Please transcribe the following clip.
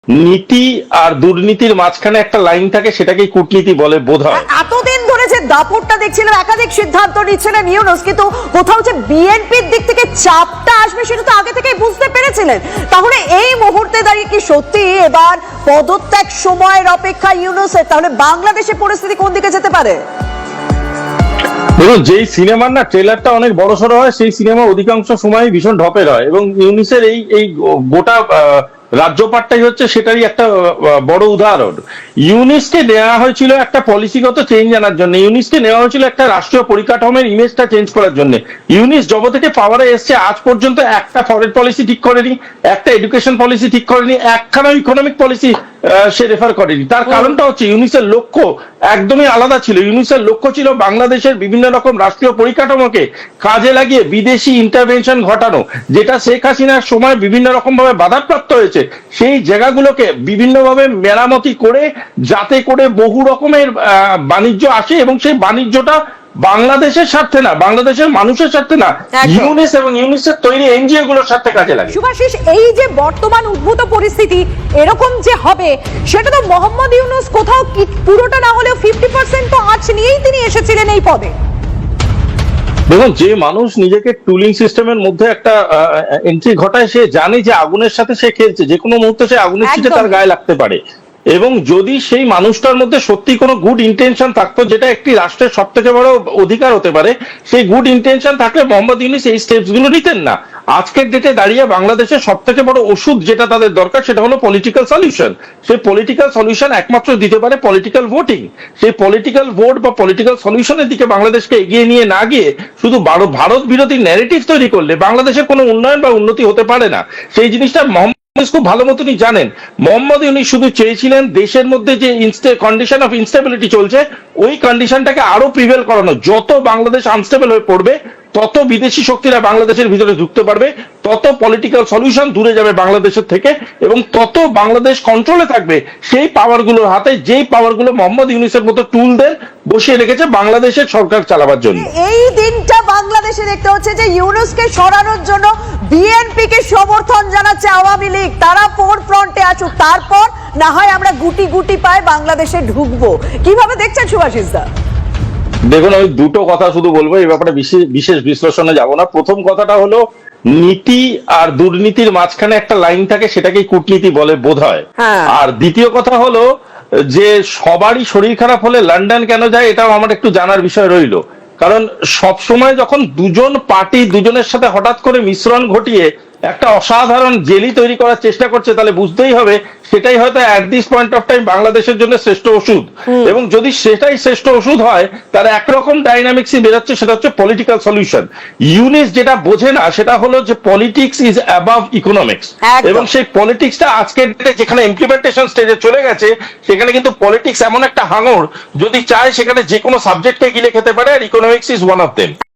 নীতি আর দুর্নীতির মাঝখানে একটা লাইন থাকে, সেটাকেই কূটনীতি বলে বোধহয়। এতদিন ধরে যে দাপটটা দেখছিলাম, একাধিক সিদ্ধান্ত নিচ্ছিলেন ইউনূস, কিন্তু কোথাও যে বিএনপির দিক থেকে চাপটা আসবে সেটা তো আগে থেকেই বুঝতে পেরেছিলেন। তাহলে এই মুহূর্তে দাঁড়িয়ে কি সত্যি এবার পদত্যাগ সময়ের অপেক্ষা ইউনূসের? তাহলে বাংলাদেশের পরিস্থিতি কোন দিকে যেতে পারে? দেখুন, যেই সিনেমার না ট্রেলারটা অনেক বড় সড়ো হয়, সেই সিনেমা অধিকাংশ সময় ভীষণ ঢপের হয়, এবং ইউনূসের এই গোটা রাজ্যপাটটাই হচ্ছে সেটারই একটা বড় উদাহরণ। ইউনূসকে নেওয়া হয়েছিল একটা পলিসিগত চেঞ্জ আনার জন্য, ইউনূসকে নেওয়া হয়েছিল একটা রাষ্ট্রীয় পরিকাঠামোর ইমেজটা চেঞ্জ করার জন্য। ইউনূস যবে থেকে পাওয়ারে এসছে আজ পর্যন্ত একটা ফরেন পলিসি ঠিক করেনি, একটা এডুকেশন পলিসি ঠিক করেনি, একখানা ইকোনমিক পলিসি সে রেফার করেনি। তার কারণটা হচ্ছে ইউনূসের লক্ষ্য একদমই আলাদা ছিল। ইউনূসের লক্ষ্য ছিল বাংলাদেশের বিভিন্ন রকম রাষ্ট্রীয় পরিকাঠামোকে কাজে লাগিয়ে বিদেশি ইন্টারভেনশন ঘটানো, যেটা শেখ হাসিনার সময় বিভিন্ন রকম ভাবে বাধাপ্রাপ্ত হয়েছে। সেই জায়গাগুলোকে বিভিন্নভাবে মেরামতি করে, যাতে করে বহু রকমের বাণিজ্য আসে, এবং সেই বাণিজ্যটা বাংলাদেশের স্বার্থে না, বাংলাদেশের মানুষের স্বার্থে না, ইউনূস এবং ইউনূসের তৈরি এনজিও গুলোর স্বার্থে কাজে লাগে। শুভাশিস, এই যে বর্তমান উদ্ভূত পরিস্থিতি এরকম যে হবে, সেটা তো মোহাম্মদ ইউনূস কোথাও পুরোটা না হলেও 50% তো আঁচ নিয়েই তিনি এসেছিলেন এই পদে। দেখুন, যে মানুষ নিজেকে টুলিং সিস্টেমের মধ্যে একটা এন্ট্রি ঘটায়, সে জানে যে আগুনের সাথে সে খেলছে, যে কোনো মুহূর্তে সে আগুনের ছিটে তার গায়ে লাগতে পারে। এবং যদি সেই মানুষটার মধ্যে সত্যি কোনো গুড ইন্টেনশন থাকতো, যেটা একটি রাষ্ট্রের সব থেকে বড় অধিকার হতে পারে, সেই গুড ইন্টেনশন থাকলে মোহাম্মদ ইউনূস এই স্টেপস গুলো নিতেন না। আজকের ডেটে দাঁড়িয়ে বাংলাদেশের সব থেকে বড় ওষুধ যেটা তাদের দরকার, সেটা হলো পলিটিক্যাল সলিউশন। সেই পলিটিক্যাল সলিউশন একমাত্র দিতে পারে পলিটিক্যাল ভোটিং। সেই পলিটিক্যাল ভোট বা পলিটিক্যাল সলিউশনের দিকে বাংলাদেশকে এগিয়ে নিয়ে না গিয়ে শুধু ভারত বিরোধী ন্যারেটিভ তৈরি করলে বাংলাদেশের কোনো উন্নয়ন বা উন্নতি হতে পারে না। সেই জিনিসটা খুব ভালো মতনই জানেন। মোহাম্মদ ইউনূস শুধু চেয়েছিলেন দেশের মধ্যে যে কন্ডিশন অফ ইনস্টেবিলিটি চলছে, ওই কন্ডিশনটাকে আরো প্রিভেল করানো। যত বাংলাদেশ আনস্টেবল হয়ে পড়বে, তত বিদেশি শক্তিরা বাংলাদেশের ভিতরে ঢুকতে পারবে, তত পলিটিক্যাল সলিউশন দূরে যাবে বাংলাদেশের থেকে, এবং তত বাংলাদেশ কন্ট্রোলে থাকবে সেই পাওয়ারগুলোর হাতে, যেই পাওয়ারগুলো মোহাম্মদ ইউনূসের মতো টুলদের বসিয়ে রেখেছে বাংলাদেশের সরকার চালাবার জন্য। এই দিনটা বাংলাদেশে দেখতে হচ্ছে যে ইউনূসকে সরানোর জন্য বিএনপি কে সমর্থন জানাচ্ছে আওয়ামী লীগ। তারা ফোর ফ্রন্টে আসুক, তারপর না হয় আমরা গুটি গুটি পায় বাংলাদেশে ঢুকবো। কিভাবে দেখছেন শুভাশিস দা? দেখুন, আমি দুটো কথা শুধু বলবো, এই ব্যাপারে বিশেষ বিশ্লেষণে যাব না। প্রথম কথাটা হলো, নীতি আর দুর্নীতির মাঝখানে একটা লাইন থাকে, সেটাকেই কূটনীতি বলে বোধহয়। আর দ্বিতীয় কথা হলো যে সবারই শরীর খারাপ হলে লন্ডন কেন যায়, এটাও আমার একটু জানার বিষয় রইল। কারণ সব সময় যখন দুজন পার্টি দুজনের সাথে হঠাৎ করে মিশ্রণ ঘটিয়ে একটা অসাধারণ জেলি তৈরি করার চেষ্টা করছে, তাহলে বুঝতেই হবে সেটাই হয়তো at this point of time বাংলাদেশের জন্য শ্রেষ্ঠ ওষুধ। এবং যদি সেটাই শ্রেষ্ঠ ওষুধ হয়, তাহলে একরকম ডাইনামিক্সই বেরোচ্ছে, সেটা হচ্ছে পলিটিক্যাল সলিউশন। ইউনূস যেটা বোঝে না, সেটা হলো যে পলিটিক্স ইজ অ্যাবাভ ইকোনমিক্স, এবং সেই পলিটিক্সটা আজকের ডেটে যেখানে ইমপ্লিমেন্টেশন স্টেজে চলে গেছে, সেখানে কিন্তু পলিটিক্স এমন একটা হাঙর, যদি চায় সেখানে যে কোনো সাবজেক্টকে গিলে খেতে পারে, আর economics is one of them.